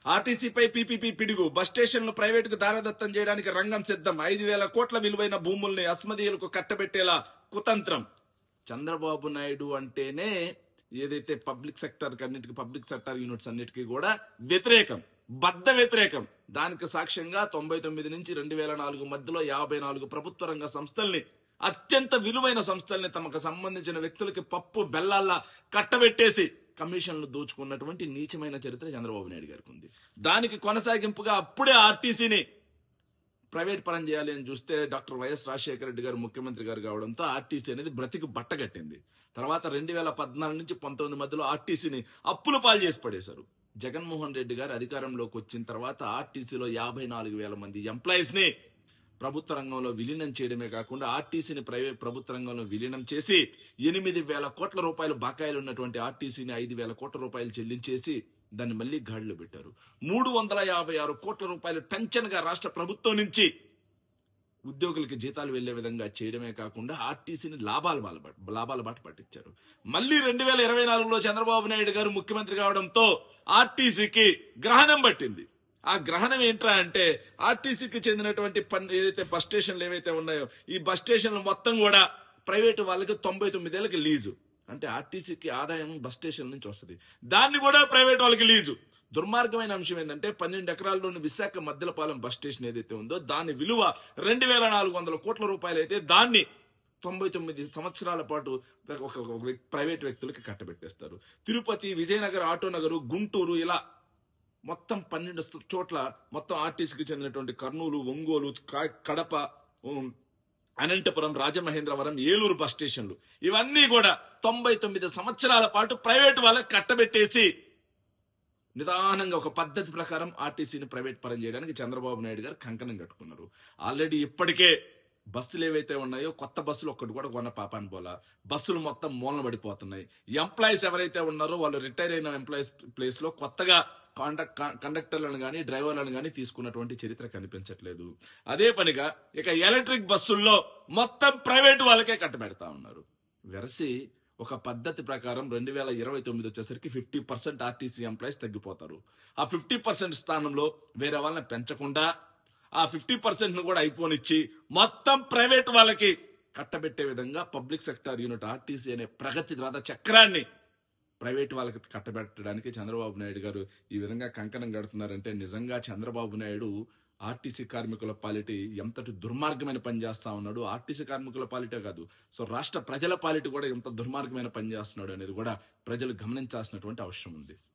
ఆర్టీసీపై PPP పిడుగు, bus స్టేషన్లు ప్రైవేటుకు దారదత్తం చేయడానికి రంగం సిద్ధం, 5,000 కోట్ల విలువైన భూముల్ని అస్మదీయులకు కట్టబెట్టేలా కుతంత్రం. చంద్రబాబు నాయుడు అంటేనే ఏదైతే పబ్లిక్ సెక్టర్ యూనిట్స్ అన్నిటికీ కూడా వ్యతిరేకం, బద్ద వ్యతిరేకం. దానికి సాక్ష్యంగా 99 నుంచి 2004 మధ్యలో 54 ప్రభుత్వ రంగ సంస్థల్ని, అత్యంత విలువైన సంస్థల్ని తమకు సంబంధించిన వ్యక్తులకి పప్పు బెల్లాల్లా కట్టబెట్టేసి కమిషన్లు దోచుకున్నటువంటి నీచమైన చరిత్ర చంద్రబాబు నాయుడు గారికి ఉంది. దానికి కొనసాగింపుగా అప్పుడే ఆర్టీసీని ప్రైవేట్ పరం చేయాలి అని చూస్తే డాక్టర్ వైఎస్ రాజశేఖర రెడ్డి గారు ముఖ్యమంత్రి గారు కావడంతో ఆర్టీసీ అనేది బ్రతికి బట్టగట్టింది. తర్వాత 2014 నుంచి 19 మధ్యలో ఆర్టీసీని అప్పుల పాలు చేసి పడేశారు. జగన్మోహన్ రెడ్డి గారు అధికారంలోకి వచ్చిన తర్వాత ఆర్టీసీలో 54,000 మంది ఎంప్లాయీస్ ని ప్రభుత్వ రంగంలో విలీనం చేయడమే కాకుండా ఆర్టీసీని ప్రభుత్వ రంగంలో విలీనం చేసి 8,000 కోట్ల రూపాయలు బకాయిలు ఉన్నటువంటి ఆర్టీసీని 5,000 కోట్ల రూపాయలు చెల్లించేసి దాన్ని మళ్లీ గాడిలో పెట్టారు. 356 కోట్ల రూపాయలు పెన్షన్ గా రాష్ట్ర ప్రభుత్వం నుంచి ఉద్యోగులకి జీతాలు వెళ్లే విధంగా చేయడమే కాకుండా ఆర్టీసీని లాభాల బాట పట్టించారు. మళ్లీ 2024లో చంద్రబాబు నాయుడు గారు ముఖ్యమంత్రి కావడంతో ఆర్టీసీకి గ్రహణం పట్టింది. ఆ గ్రహణం ఏంట్రా అంటే ఆర్టీసీకి చెందినటువంటి ఏదైతే బస్ స్టేషన్లు ఏవైతే ఉన్నాయో ఈ బస్ స్టేషన్లు మొత్తం కూడా ప్రైవేటు వాళ్ళకి 99 ఏళ్ళకి లీజు. అంటే ఆర్టీసీకి ఆదాయం బస్ స్టేషన్ నుంచి వస్తుంది, దాన్ని కూడా ప్రైవేట్ వాళ్ళకి లీజు. దుర్మార్గమైన అంశం ఏంటంటే 12 ఎకరాల్లోని విశాఖ మద్దెలపాలెం బస్ స్టేషన్ ఏదైతే ఉందో దాని విలువ 2,400 కోట్ల రూపాయలు అయితే దాన్ని 99 సంవత్సరాల పాటు ఒక ప్రైవేట్ వ్యక్తులకి కట్టబెట్టేస్తారు. తిరుపతి, విజయనగరం, ఆటోనగరు, గుంటూరు ఇలా మొత్తం 12 చోట్ల మొత్తం ఆర్టీసీకి చెందినటువంటి కర్నూలు, ఒంగోలు, కడప, అనంతపురం, రాజమహేంద్రవరం, ఏలూరు బస్ స్టేషన్లు ఇవన్నీ కూడా 99 సంవత్సరాల పాటు ప్రైవేట్ వాళ్ళకి కట్టబెట్టేసి నిదానంగా ఒక పద్ధతి ప్రకారం ఆర్టీసీని ప్రైవేట్ పరం చేయడానికి చంద్రబాబు నాయుడు గారు కంకణం కట్టుకున్నారు. ఆల్రెడీ ఇప్పటికే బస్సులు ఏవైతే ఉన్నాయో కొత్త బస్సులు ఒక్కటి కూడా కొన్న పాపాన్ని పోలా, బస్సులు మొత్తం మూలన పడిపోతున్నాయి. ఎంప్లాయీస్ ఎవరైతే ఉన్నారో వాళ్ళు రిటైర్ అయిన ఎంప్లాయీస్ ప్లేస్ లో కొత్తగా కండక్టర్లను గానీ డ్రైవర్లను గానీ తీసుకున్నటువంటి చరిత్ర కనిపించట్లేదు. అదే పనిగా ఇక ఎలక్ట్రిక్ బస్సుల్లో మొత్తం ప్రైవేట్ వాళ్ళకే కట్టబెడతా ఉన్నారు. వెరసి ఒక పద్ధతి ప్రకారం 2029 వచ్చేసరికి 50% ఆర్టీసీ ఎంప్లాయీస్ తగ్గిపోతారు. ఆ 50% స్థానంలో వేరే వాళ్ళని పెంచకుండా ఆ 50% ను కూడా అయిపోనిచ్చి మొత్తం ప్రైవేట్ వాళ్ళకి కట్టబెట్టే విధంగా పబ్లిక్ సెక్టార్ యూనిట్ ఆర్టీసీ అనే ప్రగతి రథ చక్రాన్ని ప్రైవేట్ వాళ్ళకి కట్టబెట్టడానికి చంద్రబాబు నాయుడు గారు ఈ విధంగా కంకణం కడుతున్నారంటే నిజంగా చంద్రబాబు నాయుడు ఆర్టీసీ కార్మికుల పాలిటీ ఎంతటి దుర్మార్గమైన పని చేస్తా ఉన్నాడు. ఆర్టీసీ కార్మికుల పాలిటే కాదు, సో రాష్ట్ర ప్రజల పాలిటీ కూడా ఎంత దుర్మార్గమైన పని చేస్తున్నాడు అనేది కూడా ప్రజలు గమనించాల్సినటువంటి అవసరం ఉంది.